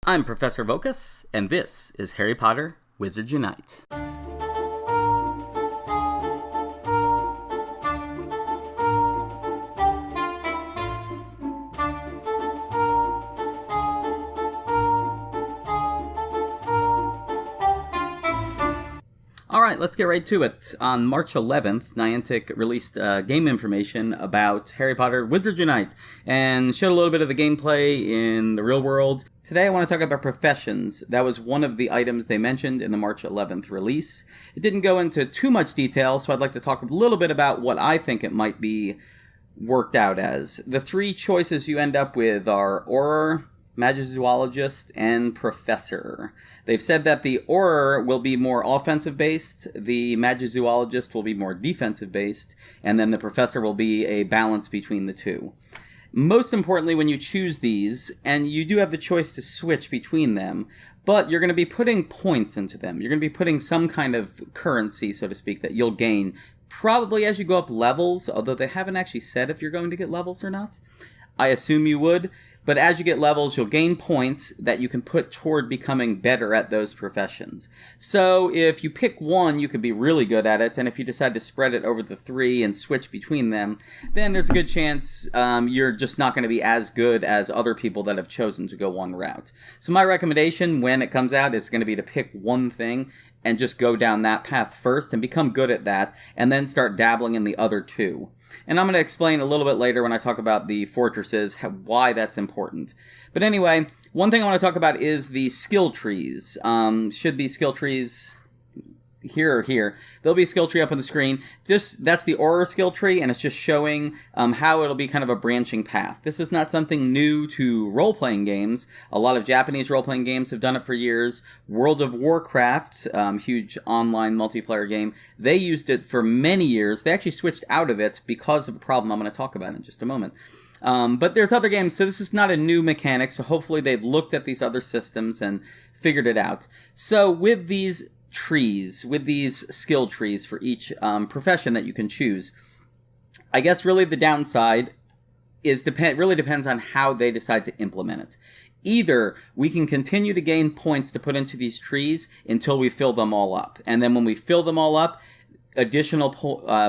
I'm Professor Vocus, and this is Harry Potter Wizards Unite. Alright, let's get right to it. On March 11th, Niantic released game information about Harry Potter Wizards Unite and showed a little bit of the gameplay in the real world. Today I want to talk about professions. That was one of the items they mentioned in the March 11th release. It didn't go into too much detail, so I'd like to talk a little bit about what I think it might be worked out as. The three choices you end up with are Auror, Magizoologist, and Professor. They've said that the Auror will be more offensive-based, the Magizoologist will be more defensive-based, and then the Professor will be a balance between the two. Most importantly, when you choose these, and you do have the choice to switch between them, but you're going to be putting points into them. You're going to be putting some kind of currency, so to speak, that you'll gain probably as you go up levels, although they haven't actually said if you're going to get levels or not. I assume you would, but as you get levels, you'll gain points that you can put toward becoming better at those professions. So if you pick one, you could be really good at it, and if you decide to spread it over the three and switch between them, then there's a good chance you're just not going to be as good as other people that have chosen to go one route. So my recommendation when it comes out is going to be to pick one thing and just go down that path first and become good at that, and then start dabbling in the other two. And I'm going to explain a little bit later when I talk about the fortresses, why that's important. But anyway, one thing I want to talk about is the skill trees. Should be skill trees here or here. There'll be a skill tree up on the screen. That's the Auror skill tree, and it's just showing how it'll be kind of a branching path. This is not something new to role-playing games. A lot of Japanese role-playing games have done it for years. World of Warcraft, huge online multiplayer game, they used it for many years. They actually switched out of it because of a problem I'm going to talk about in just a moment. But there's other games, so this is not a new mechanic, so hopefully they've looked at these other systems and figured it out. So with these trees, with these skill trees for each profession that you can choose, I guess really the downside is really depends on how they decide to implement it. Either we can continue to gain points to put into these trees until we fill them all up, and then when we fill them all up, additional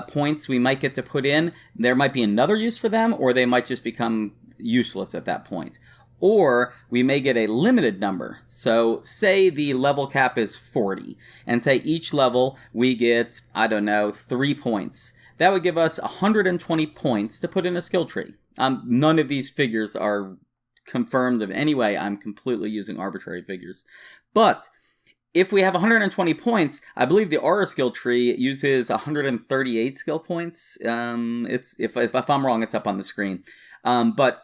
points we might get to put in, there might be another use for them, or they might just become useless at that point. Or we may get a limited number. So say the level cap is 40, and say each level we get, 3 points. That would give us 120 points to put in a skill tree. None of these figures are confirmed in any way. I'm completely using arbitrary figures. But if we have 120 points, I believe the Auror skill tree uses 138 skill points. If I'm wrong, it's up on the screen. But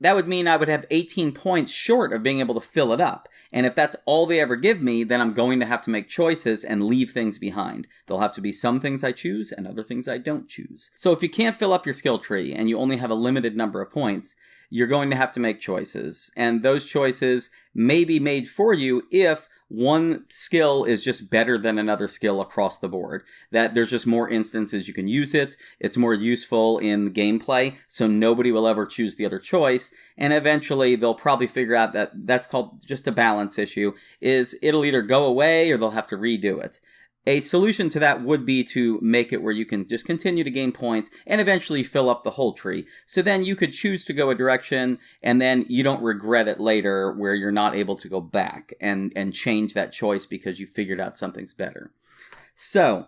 that would mean I would have 18 points short of being able to fill it up. And if that's all they ever give me, then I'm going to have to make choices and leave things behind. There'll have to be some things I choose and other things I don't choose. So if you can't fill up your skill tree and you only have a limited number of points, you're going to have to make choices. And those choices may be made for you if one skill is just better than another skill across the board. That there's just more instances you can use it, it's more useful in gameplay, so nobody will ever choose the other choice, and eventually they'll probably figure out that that's called just a balance issue, is it'll either go away or they'll have to redo it. A solution to that would be to make it where you can just continue to gain points and eventually fill up the whole tree. So then you could choose to go a direction and then you don't regret it later where you're not able to go back and change that choice because you figured out something's better. So,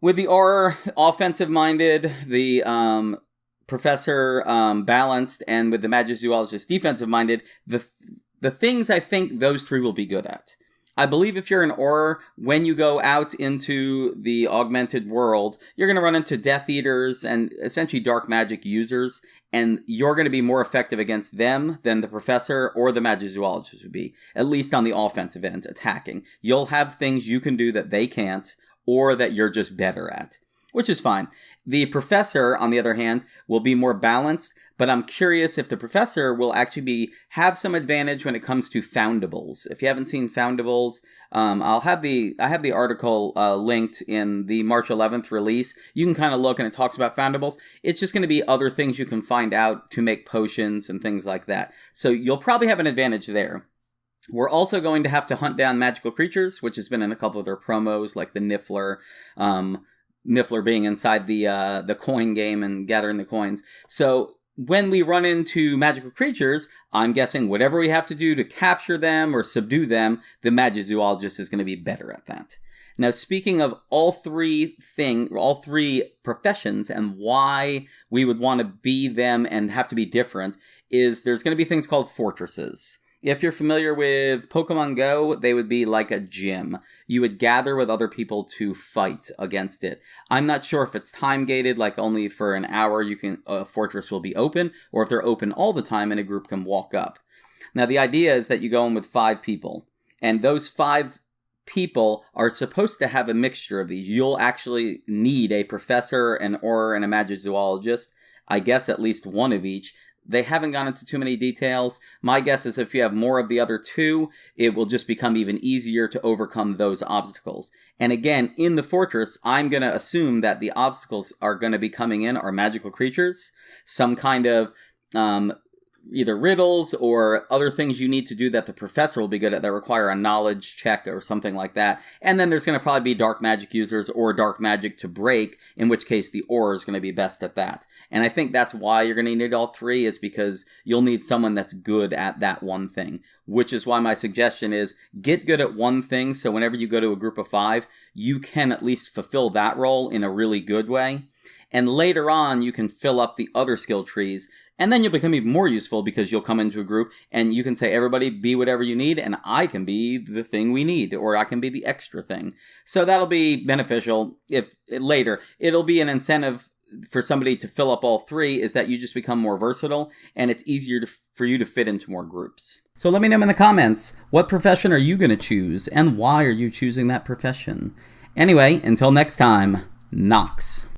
with the Auror offensive-minded, the Professor balanced, and with the Magizoologist defensive-minded, the things I think those three will be good at. I believe if you're an Auror, when you go out into the augmented world, you're going to run into Death Eaters and essentially dark magic users, and you're going to be more effective against them than the Professor or the Magizoologist would be, at least on the offensive end, attacking. You'll have things you can do that they can't, or that you're just better at, which is fine. The Professor, on the other hand, will be more balanced, but I'm curious if the Professor will actually have some advantage when it comes to foundables. If you haven't seen foundables, I have the article linked in the March 11th release. You can kind of look, and it talks about foundables. It's just going to be other things you can find out to make potions and things like that. So you'll probably have an advantage there. We're also going to have to hunt down magical creatures, which has been in a couple of their promos, like the Niffler. Niffler being inside the coin game and gathering the coins. So when we run into magical creatures, I'm guessing whatever we have to do to capture them or subdue them, the Magizoologist is going to be better at that. Now, speaking of all three professions and why we would want to be them and have to be different, is there's going to be things called fortresses. If you're familiar with Pokemon Go, they would be like a gym. You would gather with other people to fight against it. I'm not sure if it's time gated, like only for an hour a fortress will be open, or if they're open all the time and a group can walk up. Now, the idea is that you go in with 5 people, and those 5 people are supposed to have a mixture of these. You'll actually need a professor, an Auror, and a Magizoologist. I guess at least one of each. They haven't gone into too many details. My guess is if you have more of the other 2, it will just become even easier to overcome those obstacles. And again, in the fortress, I'm going to assume that the obstacles are going to be coming in are magical creatures, some kind of either riddles or other things you need to do that the professor will be good at that require a knowledge check or something like that. And then there's going to probably be dark magic users or dark magic to break, in which case the Auror is going to be best at that. And I think that's why you're going to need all 3, is because you'll need someone that's good at that one thing. Which is why my suggestion is get good at one thing, so whenever you go to a group of 5, you can at least fulfill that role in a really good way. And later on, you can fill up the other skill trees, and then you'll become even more useful because you'll come into a group and you can say, everybody be whatever you need, and I can be the thing we need, or I can be the extra thing. So that'll be beneficial if later. It'll be an incentive for somebody to fill up all 3, is that you just become more versatile, and it's easier for you to fit into more groups. So let me know in the comments, what profession are you going to choose, and why are you choosing that profession? Anyway, until next time, Nox.